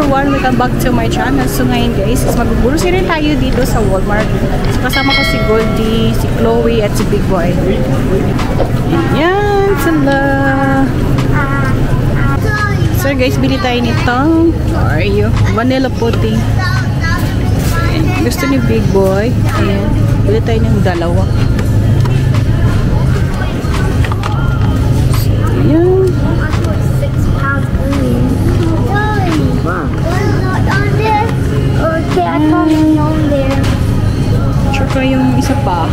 everyone, welcome back to my channel. So ngayon guys, mag-grocery rin tayo dito sa Walmart. So kasama ko si Goldie, si Chloe at si Big Boy. Ayan sila. So guys, bili tayo nitong vanilla pudding. Gusto ni Big Boy. Ayan, bili tayo ng dalawa. Ayan. Tsaka yung isa pa.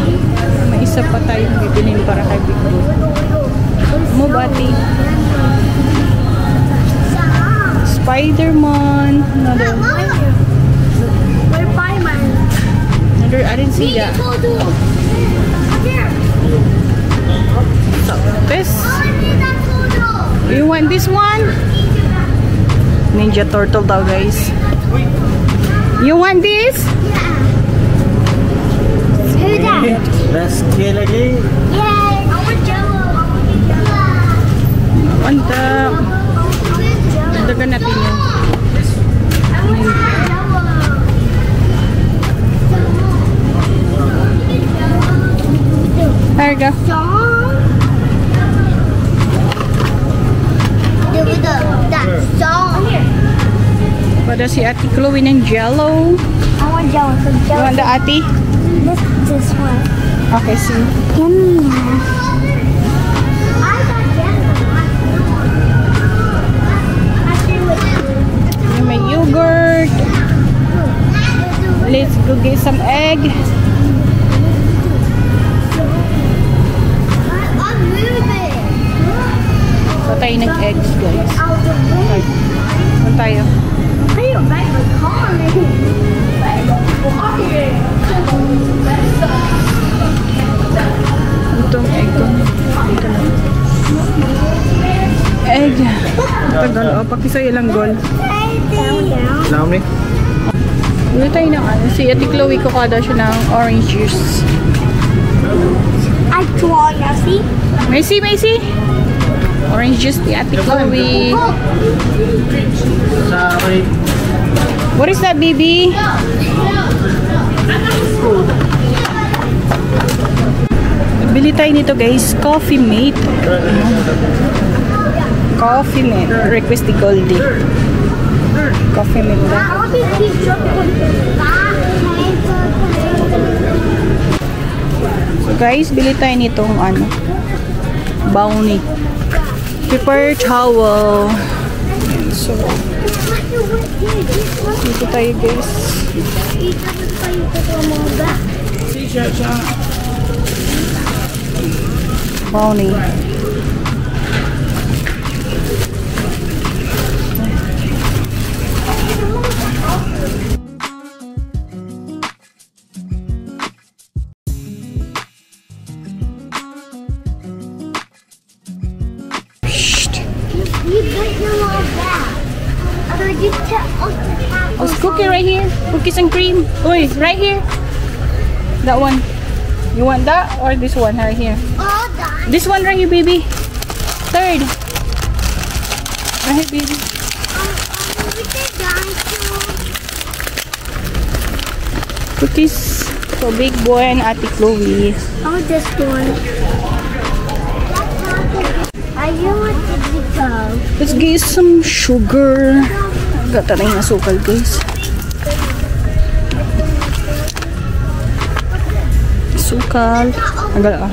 May isa pa tayong bibilin para kay Big Boy. Mo bati. Spider-Man. Another. I didn't see that. So, this. You want this one? Ninja Turtle daw guys. You want this? Who's that? Let's kill again. Yeah, I want Jello. Want the... Dagan natin yun. There you go. Pada si Ate Chloe ng Jello. I want Jello. So You want the Ate? This one. Okay, see. I got Jello. May yogurt. Let's go get some egg. So tayo ng eggs guys. Saan tayo? Itong egg ko. Dito lang. Egg. Tagal. O, pakisay ilang gold. Salam ni. Dito tayo ng ano. Si Ate Chloe ko kada siya ng orange juice. I want to see. Macy. Orange juice ni Ate Chloe. What is that, baby? Bili tayo nito guys. Coffee Mate. Coffee Mate. Request ni Goldie. Coffee Mate. So guys, bili tayo nitong ano. Bounty. Paper towel. So, dito tayo guys. Bounty. Oh, cookie right here. Cookies and cream. Oi, right here. That one. You want that or this one right here? This one right here, baby. Third. Right here, baby. Cookies for Big Boy and Ate Chloe. I want this one. I want to go. Let's get some sugar. Gata na yung asukal, guys. Asukal. Agad ah.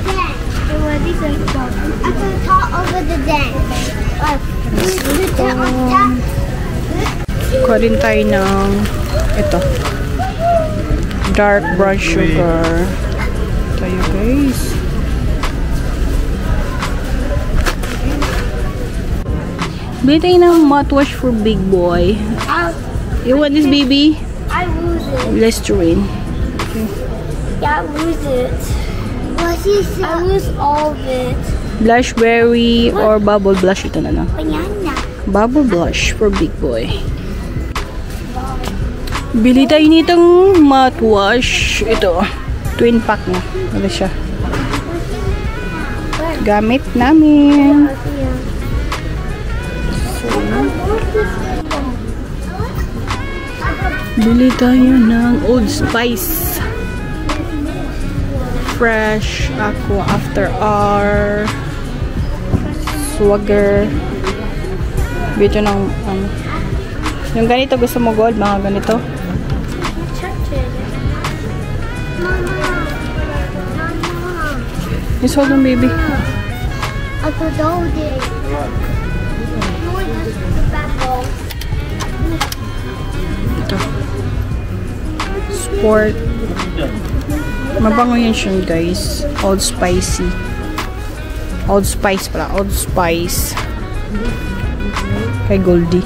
Kuha din tayo ng ito. Dark brown sugar. Tayo, guys. Bili tayo ng mouthwash for Big Boy. You want this, baby? I lose it. Listerine. Okay. Yeah, I lose it. I lose all of it. Blushberry or bubble blush. Ito na lang. Banana. Bubble blush for Big Boy. Bili tayo nitong mouthwash. Ito. Twin pack na. Ano siya? Gamit namin. Bili tayo ng Old Spice. Fresh Aqua After Hour. Swagger. Dito ng ano. Yung ganito gusto mo gold, mga ganito. Just hold on, baby. I could hold it. Ito. Sport. Mabango yun siya, guys. Old Spicy. Old Spice pala. Old Spice. Kay Goldie.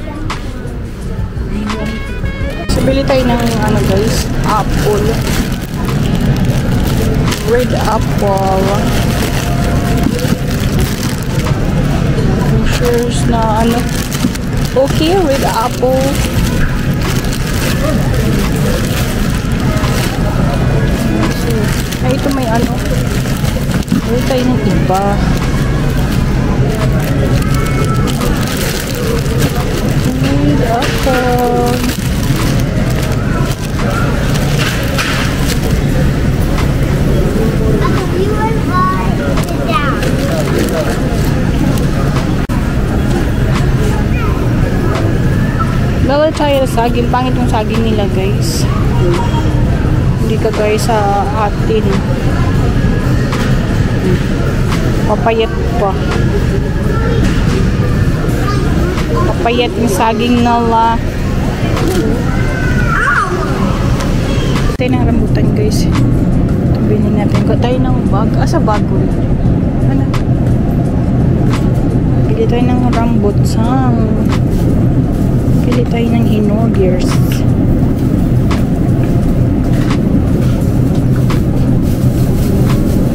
So, bili tayo ng ano, guys. Apple. Red apple. Sure na ano. Okay, red apple. Ay, ito may ano. Bili tayo ng iba. Red apple. Bawal tayo sa saging. Pangit yung saging nila, guys. Hindi ka guys sa atin. Papayat pa. Papayat yung saging nila. Tayo ng rambutan, guys. Tabinin natin. Kuha tayo ng bag. Asa bago? Ano? Pili tayo ng rambutan. Pili tayo ng hinogers.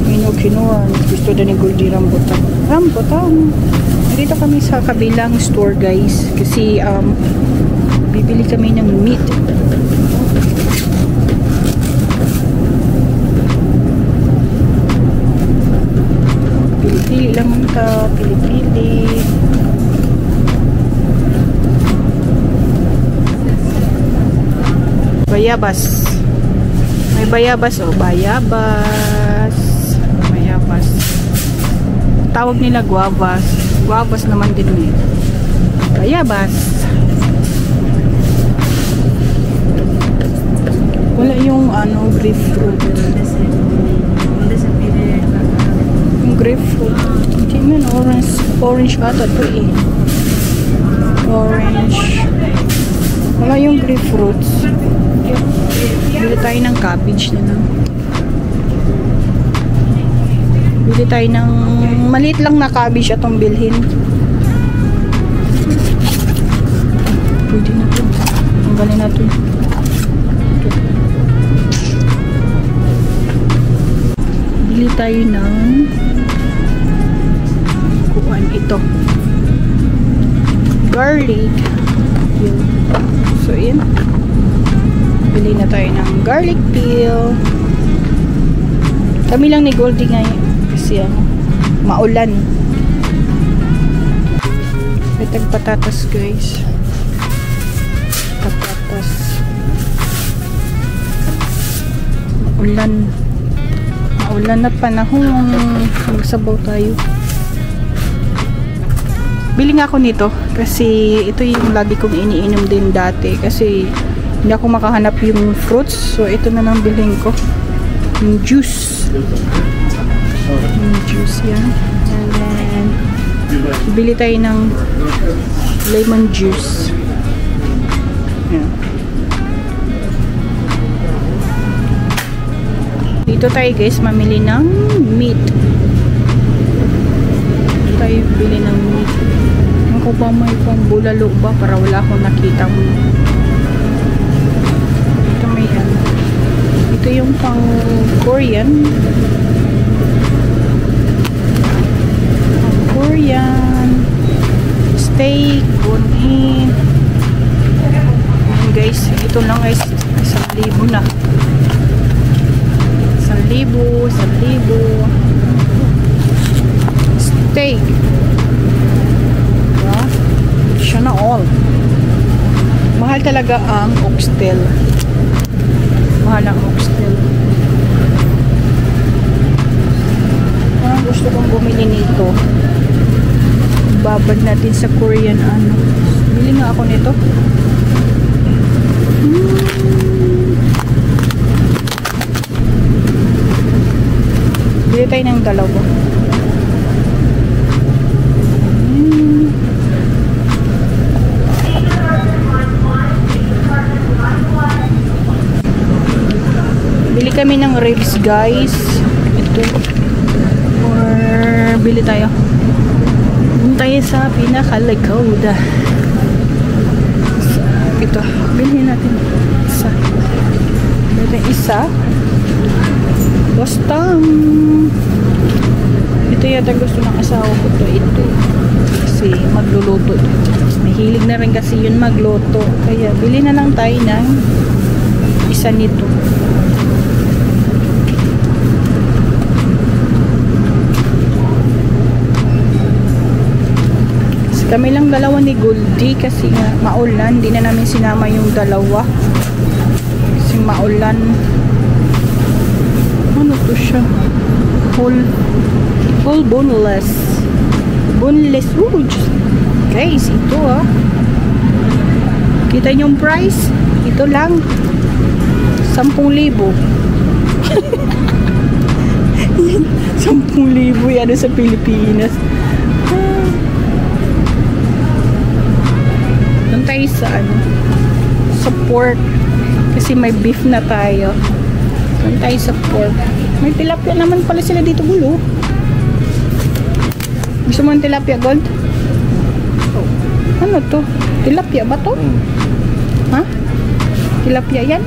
Hinog-hinor. Gusto na ni Goldie rambutan. Rambutan. Dito kami sa kabilang store, guys. Kasi, bibili kami ng meat. Pili-pili lang ka. Pili-pili. Bayabas. May bayabas o bayabas. Bayabas. Tawag nila guavas. Guavas naman din eh. Bayabas. Wala yung ano, grapefruit. Yung grapefruit. Hindi man orange. Orange ata to eh. Orange. Wala yung grapefruits. Bili tayo ng cabbage na lang. Bili tayo ng maliit lang na cabbage atong bilhin. Pwede na ito. Tanggalin na ito. Bili tayo ng kuhaan ito. Garlic. So, yun. Bili na tayo ng garlic peel. Kami lang ni Goldie ngayon. Kasi maulan. Itag patatas, guys. Patatas. Maulan. Maulan na panahon. Magsabaw tayo. Bili nga ako nito. Kasi ito yung lagi kong iniinom din dati. Kasi hindi ako makahanap yung fruits. So, ito na lang bilhin ko. Yung juice. Yung juice yan. And then, bili tayo ng lemon juice. Yan. Dito tayo guys, mamili ng meat. Dito tayo bili ng meat. Ako ba may pang bulalo ba? Para wala akong nakita mo. Ito yung pang Korean. Korean steak, bone-in. Guys, ito lang guys, 1,000 na. 1,000. Steak. Diba? Siya na all. Mahal Mahal talaga ang oxtail. Mahal ang oxtail. Gusto kong bumili nito. Babad natin sa Korean ano. Bili nga ako nito. Bili tayo ng dalawa. Bili kami ng ribs, guys. Ito. Or bili tayo. Bili tayo sa pinakalikod. Ito. Bilhin natin isa. Bili tayo isa. Basta ito yata gusto ng asawa ko to. Ito. Kasi magluluto. Mahilig na rin kasi yun magluto. Kaya bili na lang tayo ng isa nito. Kami lang dalawa ni Goldie kasi nga maulan. Di na namin sinama yung dalawa. Kasi maulan. Ano to siya? Full boneless. Boneless. Ooh, guys, ito ah. Kita niyo yung price? Ito lang. 10,000. 10,000 yan sa Pilipinas. Doon tayo sa ano, sa pork kasi may beef na tayo. Doon tayo sa pork. May tilapia naman pala sila dito, gulo. Gusto mo ng tilapia, Gold? Oh. Ano to? Tilapia ba to? Ha? Tilapia yan?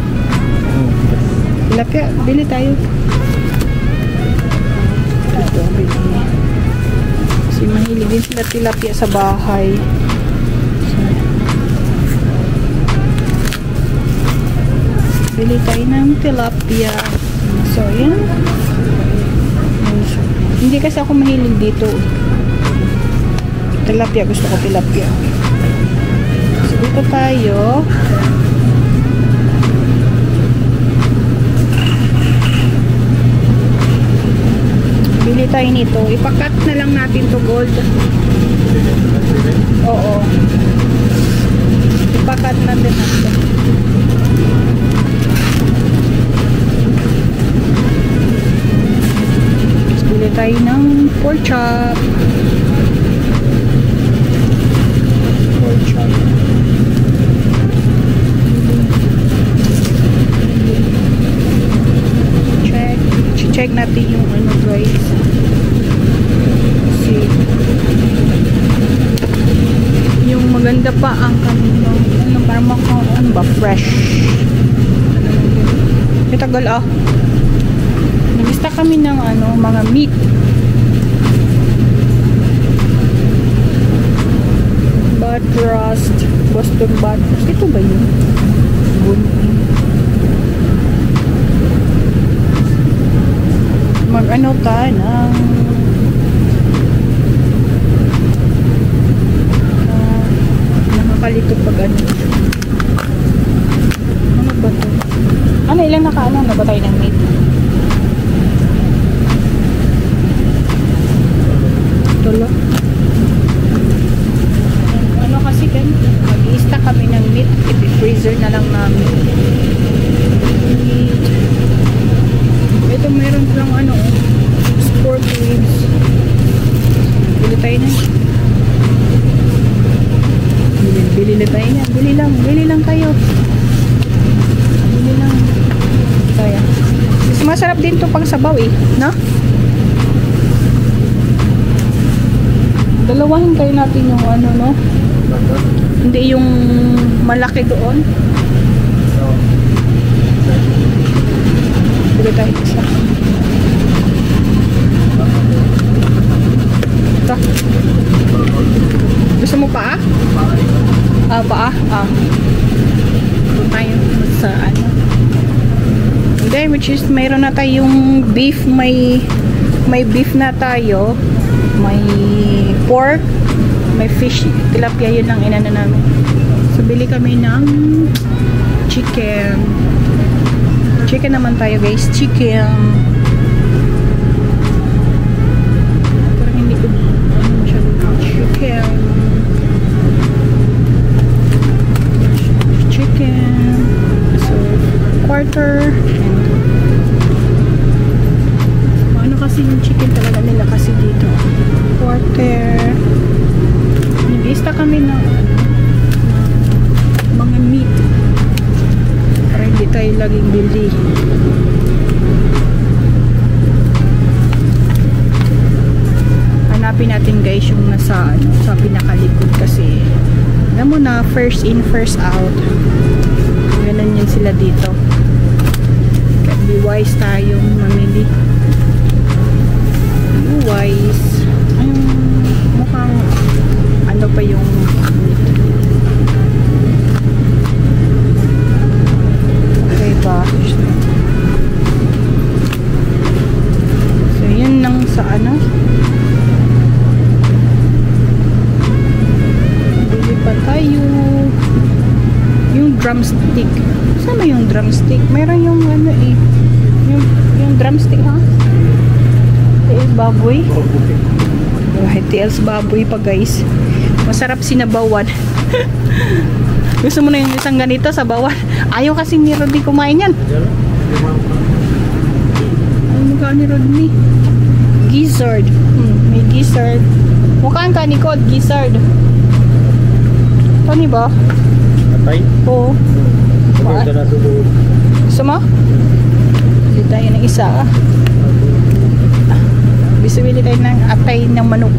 Tilapia, bili tayo. Ito, bili. Kasi mahilig din sila tilapia sa bahay. Bili tayo ng tilapia. So, yan. Hindi kasi ako mahilig dito. Tilapia. Gusto ko tilapia. So, dito tayo. Bili tayo nito. Ipakat na lang natin to, Gold. Oo. Ipakat natin natin. Bili tayo ng pork chop. Pork chop. Check natin yung ano, guys. See. Yung maganda pa ang kanilang ano, parang ano ba, fresh. May tagal ah. Nagista kami ng ano, mga meat. Buttrust. Boston buttrust. Ito ba yun? Mag-ano ka ng nakakalito pag ano. Ano ba ito? Ano, ilan naka-ano na ba tayo ng meat? Tulo. Ano kasi kan mag-i-stack kami ng meat, i-freezer na lang namin. Meat. Ito meron lang ano, pork ribs. Bili tayo na. Bili na tayo na. Bili lang kayo. Bili lang. Kaya. Mas masarap din to pang sabaw eh, no? Dalawahin kayo natin yung ano, no? Hindi yung malaki doon. Bili tayo isa. Ito. Gusto mo paa? Paa? Ito tayo sa ano. Okay, which is mayroon na tayong beef. May beef na tayo. May pork, may fish, tilapia, yun lang inana namin. So, bili kami ng chicken. Chicken naman tayo, guys. Chicken. Parang hindi ko chicken. Chicken. So, quarter. And ano kasi yung chicken talaga nila kasi dito. Quarter. Nag-ista kami ng mga meat para hindi tayo laging bili. Hanapin natin guys yung nasa sa pinakalikod kasi alam mo na first in first out, ganun yun sila dito. Kaya be wise tayong mamili. Be wise. Mukhang ano pa yung okay ba? So yun lang sa ano, bili pa tayo yung drumstick. Saan ba yung drumstick? Mayroon yung ano eh, yung drumstick ha? Tiils baboy. Tiils baboy pa guys. Masarap sinabawan. Gusto mo na yung isang ganito sa bawan? Ayaw kasi ni Rodney kumain yan. Ano mukha ni Rodney? Gizzard. May gizzard. Mukhaan ka ni Cod, gizzard. Tani ba? Atay? Oo. Gusto mo? Bili tayo ng isa. Bili tayo ng atay ng manok.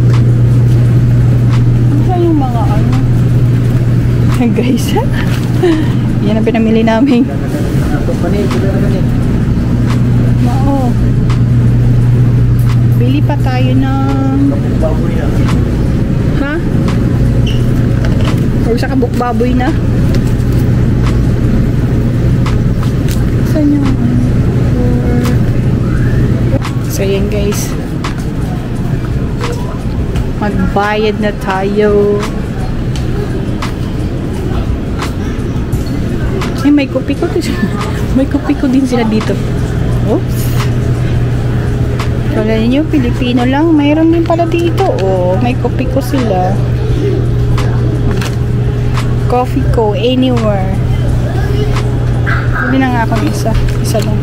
Ano yung mga ano? Guys, yan ang pinamili namin. Oo. Bili pa tayo ng ha? Huwag sa kabuk baboy na. Saan yung so yan guys, magbayad na tayo. Ay, may kopi ko din. May kopi ko din sila dito. Oops. Kala niyo Pilipino lang, mayroon din pala dito. Oh, may kopi ko sila. Coffee ko anywhere. Hindi na nga ako isa lang.